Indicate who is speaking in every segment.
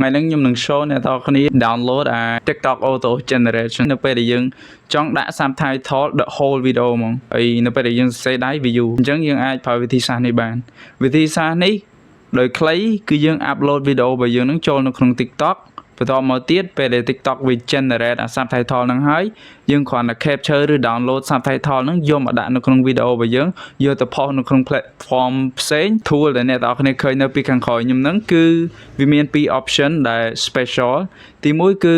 Speaker 1: ថ្ងៃហ្នឹងខ្ញុំនឹង show អ្នកនរគ្នា download TikTok auto generation នៅពេលដែលយើងចង់ដាក់ subtitle the whole video ហ្មងហើយនៅពេលដែលយើងសរសេរដៃ view អញ្ចឹងយើងអាចប្រើវិធីសាស្ត្រនេះបានវិធីសាស្ត្រនេះដោយខ្លីគឺយើង upload video របស់យើងនឹងចូលនៅក្នុង TikTok បន្តមកទៀតពេលដែល TikTok វា generate subtitle ហ្នឹងហើយយើងគ្រាន់តែ capture ឬ download subtitle ហ្នឹងយកមកដាក់នៅក្នុង video របស់យើងយកទៅ post នៅក្នុង platform ផ្សេង tool ដែលអ្នកនរគ្នាឃើញនៅពីខាងក្រោយខ្ញុំហ្នឹងគឺវាមាន2 option ដែល special ទី1គឺ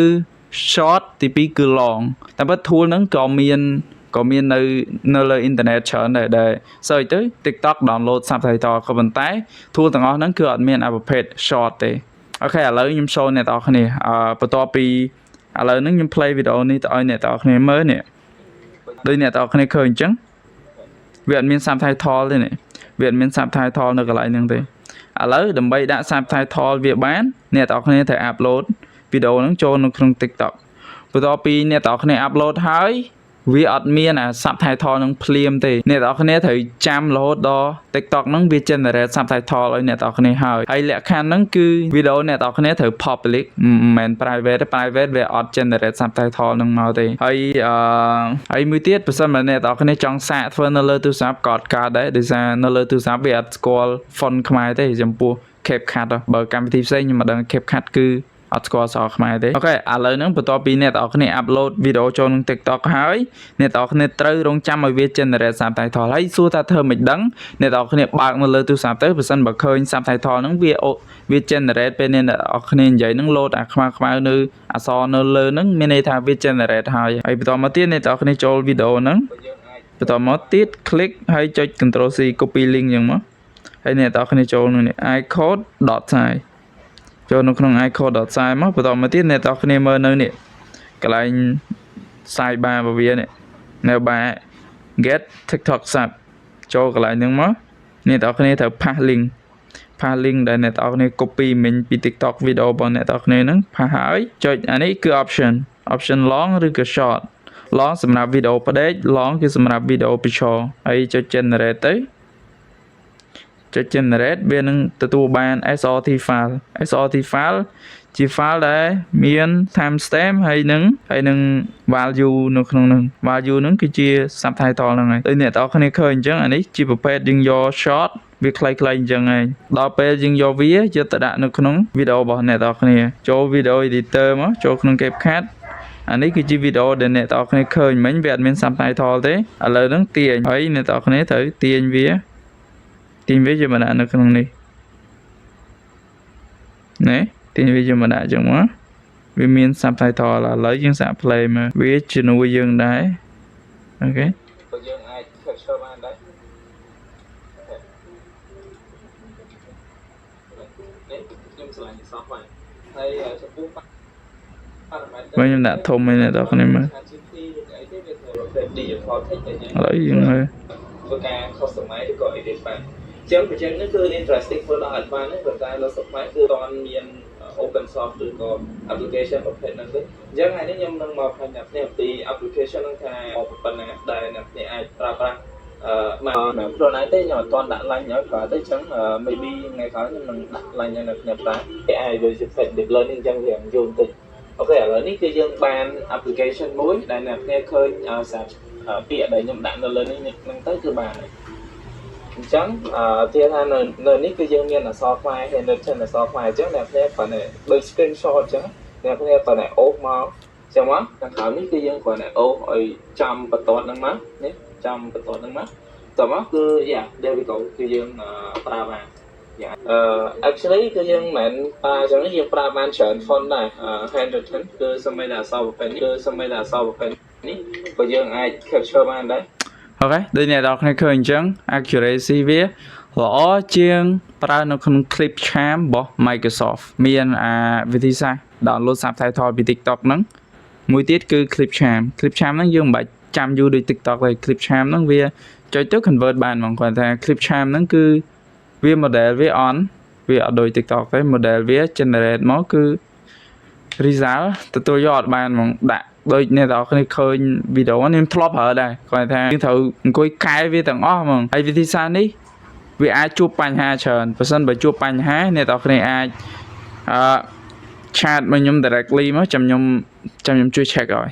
Speaker 1: short ទី2គឺ long តែបើ tool ហ្នឹងក៏មាននៅលើ internet ច្រើនដែរ search ទៅ TikTok download subtitle ក៏ប៉ុន្តែ tool ទាំងអស់ហ្នឹងគឺអត់មានប្រភេទ short ទេអូខេឥឡូវខ្ញុំ show អ្នកនរគ្នាបន្ទាប់ពីឥឡូវហ្នឹងខ្ញុំ play វីដេអូនេះទៅឲ្យអ្នកនរគ្នាមើលនេះដូចអ្នកនរគ្នាឃើញអញ្ចឹងវាអត់មាន subtitle ទេនេះវាអត់មាន subtitle នៅកន្លែងហ្នឹងទេឥឡូវដើម្បីដាក់ subtitle វាបានអ្នកនរគ្នាត្រូវ upload វីដេអូហ្នឹងចូលនៅក្នុង TikTok បន្ទាប់ពីអ្នកនរគ្នា upload ហើយវាអត់មានsubtitle នឹងភ្លាមទេអ្នកនរគ្នាត្រូវចាំរហូតដល់ TikTok ហ្នឹងវា generate subtitle ឲ្យអ្នកនរគ្នាហើយលក្ខខណ្ឌហ្នឹងគឺវីដេអូអ្នកនរគ្នាត្រូវ public មិនមែន private ទេ private វាអត់ generate subtitle ហ្នឹងមកទេហើយមួយទៀតបើសិនបើអ្នកនរគ្នាចង់សាកធ្វើនៅលើទូរស័ព្ទក៏កើតដែរដោយសារនៅលើទូរស័ព្ទវាអត់ស្គាល់ font ខ្មែរទេចំពោះ CapCut បើកម្មវិធីផ្សេងខ្ញុំមិនដឹង CapCut គឺអត់ស្គាល់អក្សរខ្មែរទេអូខេឥឡូវហ្នឹងបន្ទាប់ពីអ្នកនរគ្នា upload វីដេអូចូលក្នុង TikTok ហើយអ្នកនរគ្នាត្រូវរងចាំឲ្យវា generate subtitle ហើយសួរថាធ្វើមិនដឹងអ្នកនរគ្នាបើកនៅលើទូរស័ព្ទទៅបើសិនបើឃើញ subtitle ហ្នឹងវា generate ពេលអ្នកនរគ្នានិយាយហ្នឹង load ខ្មៅនៅអក្សរនៅលើហ្នឹងមានន័យថាវា generate ហើយបន្តមកទៀតអ្នកនរគ្នាចូលវីដេអូហ្នឹងបន្តមកទៀត click ហើយចុច Ctrl C copy link អញ្ចឹងមកហើយអ្នកនរគ្នាចូលនៅនេះ icode.site ចូលនៅក្នុង icode.site មកបន្តមកទៀតអ្នកនរគ្នាមើលនៅនេះកន្លែង sidebar របស់វានេះនៅ bar get TikTok sub ចូលកន្លែងហ្នឹងមកអ្នកនរគ្នាត្រូវ pass link ដែលអ្នកនរគ្នា copy មិញពី TikTok វីដេអូរបស់អ្នកនរគ្នាហ្នឹង pass ហើយចុចអានេះគឺ option long ឬក៏ short long សម្រាប់វីដេអូផ្ដេក long គឺសម្រាប់វីដេអូ picture ហើយចុច generate ទៅចុច generate វានឹងទទួលបាន SRT file ជា file ដែលមាន timestamp ហើយនឹង value នៅក្នុងហ្នឹង value ហ្នឹងគឺជា subtitle ហ្នឹងហើយដូចអ្នកនរគ្នាឃើញអញ្ចឹងអានេះជាប្រភេទយើងយក short វាខ្លីៗអញ្ចឹងហើយដល់ពេលយើងយកវាយកទៅដាក់នៅក្នុងវីដេអូរបស់អ្នកនរគ្នាចូល video editor មកចូលក្នុង CapCut អានេះគឺជាវីដេអូដែលអ្នកនរគ្នាឃើញមិញវាអត់មាន subtitle ទេឥឡូវហ្នឹងទាញហើយអ្នកនរគ្នាត្រូវទាញវាយកមកដាក់នៅក្នុងនេះណែទាញវាយកមកដាក់អញ្ចឹងមកវាមាន subtitle ឥឡូវយើងសាក play មើលវាជំនួយយើងដែរអូខេបើយើងអាច capture បានដែរនេះខ្ញុំឆ្លាញ់ software ហើយចំពោះខ្ញុំដាក់ធំឯនេះដល់គ្នាមើលឥឡូវយើងមើលធ្វើការ customize ឬក៏ edit បានចឹងប្រចាំនេះគឺ interesting ធ្វើដល់ advance ហ្នឹងប៉ុន្តែលើសុខខ្មែរគឺអត់មាន open source ឬក៏ application ប្រភេទហ្នឹងទេអញ្ចឹងថ្ងៃនេះខ្ញុំនឹងមកផ្សាយអ្នកគ្នាអំពី application ហ្នឹងថាប៉ុណ្ណាដែលអ្នកគ្នាអាចប្រើប្រាស់មកខ្លួនឯងទេខ្ញុំអត់ទាន់ដាក់ link ឲ្យប្រើទេអញ្ចឹង maybe ថ្ងៃក្រោយខ្ញុំនឹងដាក់ link ឲ្យអ្នកគ្នាប្រើ AI វាជា deep learning អញ្ចឹងវាយូរបន្តិចអូខេឥឡូវនេះគឺយើងបាន application មួយដែលអ្នកគ្នាឃើញសារពាក្យដែលខ្ញុំដាក់នៅលើនេះហ្នឹងទៅគឺបានអញ្ចឹងទាថានៅនេះគឺយើងមានអក្សរខ្មែរហើយនៅtrênអក្សរខ្មែរអញ្ចឹងអ្នកគ្នាគ្រាន់តែដូច screenshot អញ្ចឹងអ្នកគ្នាគ្រាន់តែអូសមកអញ្ចឹងមកខាងក្រោមនេះគឺយើងគ្រាន់តែអូសឲ្យចំបន្ទាត់ហ្នឹងមកនេះចំបន្ទាត់ហ្នឹងមកតោះមកគឺ yeah there we go គឺយើងប្រើបានactually គឺយើងមិនប្រើអញ្ចឹងយើងប្រើបានច្រើន font ដែរ handwritten គឺសម្បីតែអក្សរប្រភេទនេះនេះក៏យើងអាច capture បានដែរអូខេដូចអ្នកនរគ្នាឃើញអញ្ចឹង accuracy វាល្អជាងប្រើនៅក្នុង clip charm របស់ Microsoft មានវិធីសាស្ត្រ download subtitle ពី TikTok ហ្នឹងមួយទៀតគឺ clip charm ហ្នឹងយើងមិនបាច់ចាំយូរដូច TikTok ទេ clip charm ហ្នឹងវាចុចទៅ convert បានហ្មងគាត់ថា clip charm ហ្នឹងគឺវា model វា on វាអត់ដូច TikTok ទេ model វា generate មកគឺ result ទទួលយកអត់បានហ្មងដាក់ដូចអ្នកនរគ្នាឃើញវីដេអូនេះខ្ញុំធ្លាប់ប្រើដែរគាត់ថាយើងត្រូវអង្គុយកែវាទាំងអស់ហ្មងហើយវិធីសាស្ត្រនេះវាអាចជួបបញ្ហាច្រើនបើសិនបើជួបបញ្ហាអ្នកនរគ្នាអាច chat មកខ្ញុំ directly មកចាំខ្ញុំជួយ check ឲ្យ